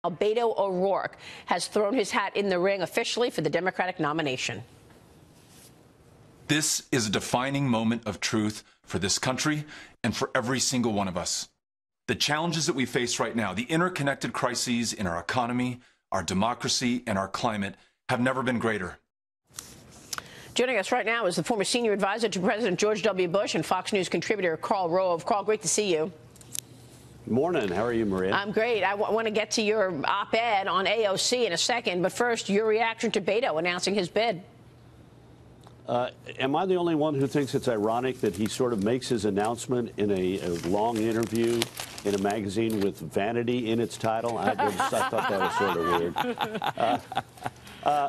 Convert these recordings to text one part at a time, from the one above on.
Beto O'Rourke has thrown his hat in the ring officially for the Democratic nomination. This is a defining moment of truth for this country and for every single one of us. The challenges that we face right now, the interconnected crises in our economy, our democracy, and our climate have never been greater. Joining us right now is the former senior advisor to President George W. Bush and Fox News contributor Karl Rove. Karl, great to see you. Good morning. How are you, Maria? I'm great. I want to get to your op-ed on AOC in a second, but first, your reaction to Beto announcing his bid. Am I the only one who thinks it's ironic that he sort of makes his announcement in a long interview in a magazine with vanity in its title? I thought that was sort of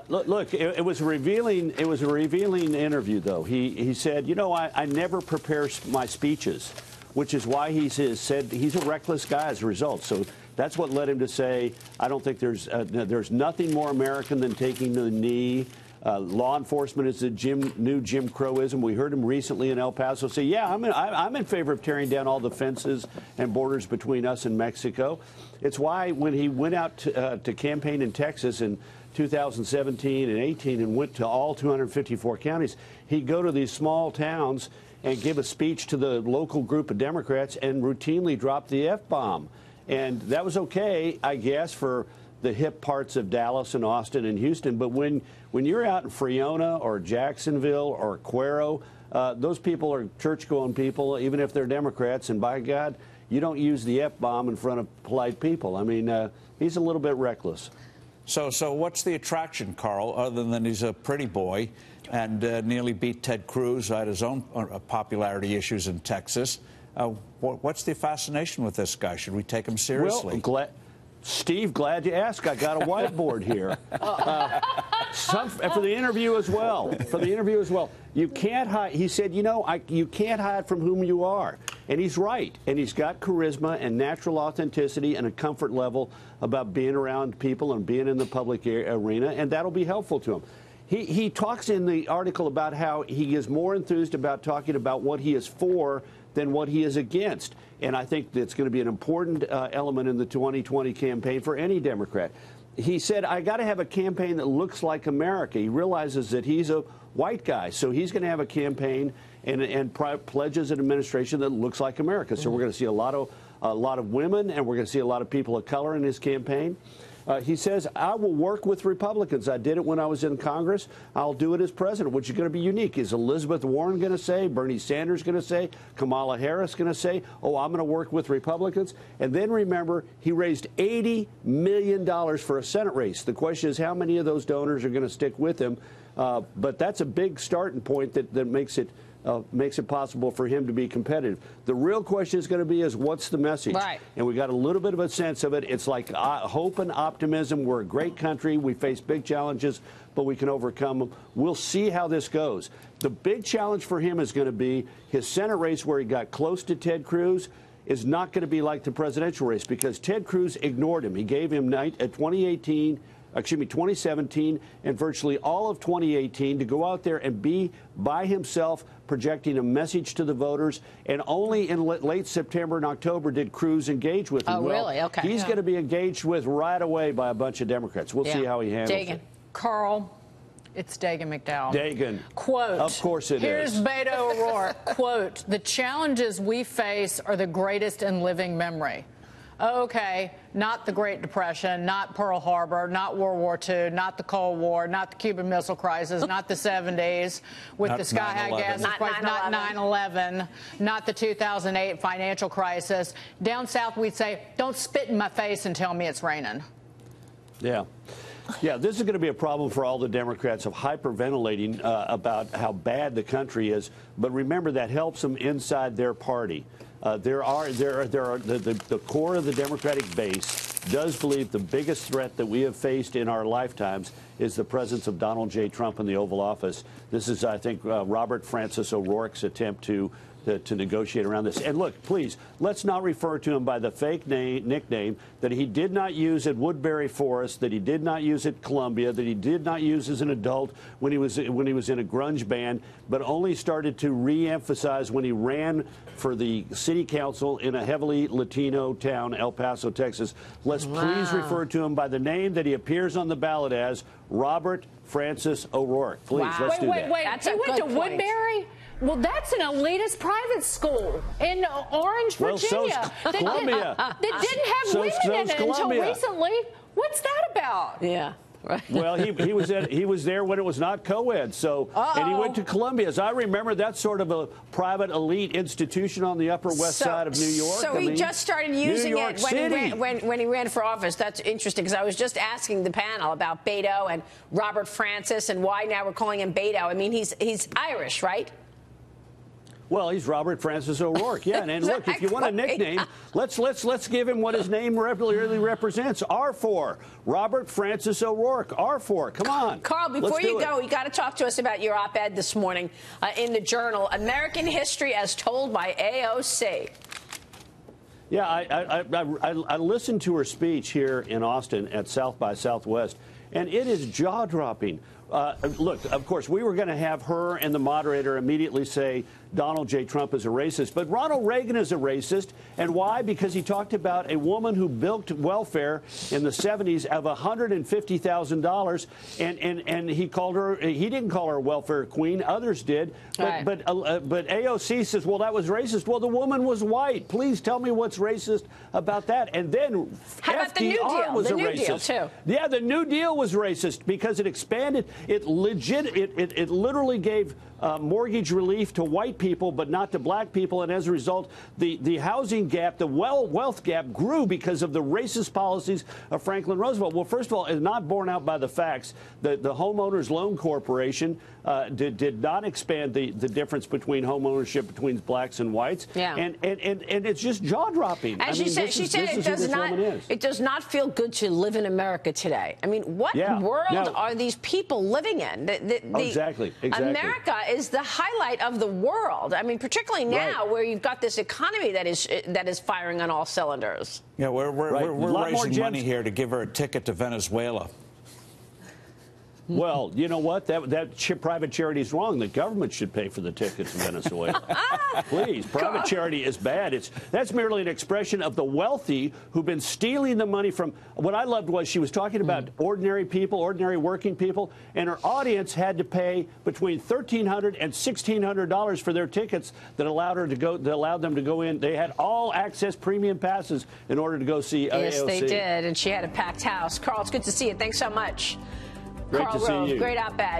weird. Look, it was a revealing interview, though. He said, you know, I never prepare my speeches, which is why he said he's a reckless guy as a result. So that's what led him to say, I don't think there's nothing more American than taking the knee. Law enforcement is the new Jim Crowism. We heard him recently in El Paso say, yeah, I'm in favor of tearing down all the fences and borders between us and Mexico. It's why when he went out to campaign in Texas in 2017 and 18 and went to all 254 counties, he'd go to these small towns and give a speech to the local group of Democrats and routinely drop the F-bomb. And that was okay, I guess, for the hip parts of Dallas and Austin and Houston. But when you're out in Friona or Jacksonville or Cuero, those people are church-going people, even if they're Democrats. And by God, you don't use the F-bomb in front of polite people. I mean, he's a little bit reckless. So what's the attraction, Karl, other than he's a pretty boy and nearly beat Ted Cruz, had his own popularity issues in Texas? What's the fascination with this guy? Should we take him seriously? Well, Steve, glad you asked. I got a whiteboard here. For the interview as well. You can't hide. He said, you know, you can't hide from whom you are. And he's right. And he's got charisma and natural authenticity and a comfort level about being around people and being in the public arena. And that'll be helpful to him. He talks in the article about how he is more enthused about talking about what he is for than what he is against. And I think that's going to be an important element in the 2020 campaign for any Democrat. He said, I got to have a campaign that looks like America. He realizes that he's a white guy, so he's going to have a campaign and pledges an administration that looks like America. So we're going to see a lot of women, and we're going to see a lot of people of color in his campaign. He says, I will work with Republicans. I did it when I was in Congress. I'll do it as president, which is going to be unique. Is Elizabeth Warren going to say, Bernie Sanders going to say, Kamala Harris going to say, oh, I'm going to work with Republicans? And then remember, he raised $80 million for a Senate race. The question is how many of those donors are going to stick with him? But that's a big starting point that makes it possible for him to be competitive. The real question is going to be is what's the message? Right. And we got a little bit of a sense of it. It's like hope and optimism. We're a great country. We face big challenges, but we can overcome them. We'll see how this goes. The big challenge for him is going to be his Senate race where he got close to Ted Cruz is not going to be like the presidential race because Ted Cruz ignored him. He gave him 2017 and virtually all of 2018 to go out there and be by himself projecting a message to the voters. And only in late September and October did Cruz engage with him. Oh, really? Okay. He's going to be engaged with right away by a bunch of Democrats. We'll see how he handles it. Karl, it's Dagan McDowell. Dagan. Quote. Of course it Here's is. Beto O'Rourke. Quote, the challenges we face are the greatest in living memory. Okay, not the Great Depression, not Pearl Harbor, not World War II, not the Cold War, not the Cuban Missile Crisis, not the 70s with the sky-high gas price, not 9/11, not the 2008 financial crisis. Down south, we'd say, don't spit in my face and tell me it's raining. Yeah. Yeah, this is going to be a problem for all the Democrats of hyperventilating about how bad the country is. But remember, that helps them inside their party. The core of the Democratic base does believe the biggest threat that we have faced in our lifetimes is the presence of Donald J. Trump in the Oval Office. This is, I think, Robert Francis O'Rourke's attempt to to negotiate around this. And look, please, let's not refer to him by the fake nickname that he did not use at Woodbury Forest, that he did not use at Columbia, that he did not use as an adult when he was in a grunge band, but only started to re-emphasize when he ran for the city council in a heavily Latino town, El Paso, Texas. Let's please refer to him by the name that he appears on the ballot as, Robert Francis O'Rourke. Please, let's do that. Wait. That's he a went to good point. Woodbury? Well, that's an elitist private school in Orange, Well, Virginia. so's Columbia. That didn't have women in it until recently. What's that about? Yeah. Right. Well, he was there when it was not co-ed. So, and he went to Columbia. As I remember, that's sort of a private elite institution on the Upper West Side of New York. So he just started using it when he ran for office. That's interesting, because I was just asking the panel about Beto and Robert Francis and why now we're calling him Beto. I mean, he's Irish, right? Well, he's Robert Francis O'Rourke. Yeah, and look, if you want a nickname, let's give him what his name really represents. R4, Robert Francis O'Rourke. R4. Come on, Carl. Before you go, you got to talk to us about your op-ed this morning in the Journal, American History as Told by AOC. Yeah, I listened to her speech here in Austin at South by Southwest, and it is jaw-dropping. Look, of course, we were going to have her and the moderator immediately say Donald J. Trump is a racist. But Ronald Reagan is a racist. And why? Because he talked about a woman who bilked welfare in the 70s of $150,000. And he called her, he didn't call her a welfare queen. Others did. But AOC says, well, that was racist. Well, the woman was white. Please tell me what's racist about that. And then how about the New Deal? Was the a New racist. Deal, too. Yeah, the New Deal was racist because it expanded. It literally gave mortgage relief to white people, but not to black people. And as a result, the housing gap, the wealth gap grew because of the racist policies of Franklin Roosevelt. Well, first of all, it's not borne out by the facts. The Homeowners Loan Corporation did not expand the difference between home ownership between blacks and whites. Yeah. And it's just jaw-dropping. As she said, it does not feel good to live in America today. I mean, what world are these people living in? Exactly. America is the highlight of the world. I mean, particularly now where you've got this economy that is firing on all cylinders. Yeah, we're raising money here to give her a ticket to Venezuela. Well, you know what? That private charity is wrong. The government should pay for the tickets to Venezuela. Please, private charity is bad. That's merely an expression of the wealthy who've been stealing the money from. What I loved was she was talking about ordinary people, ordinary working people, and her audience had to pay between $1,300 and $1,600 for their tickets that allowed them to go in. They had all access premium passes in order to go see AOC. Yes, they did, and she had a packed house. Carl, it's good to see you. Thanks so much. Great to see you. Great op-ed.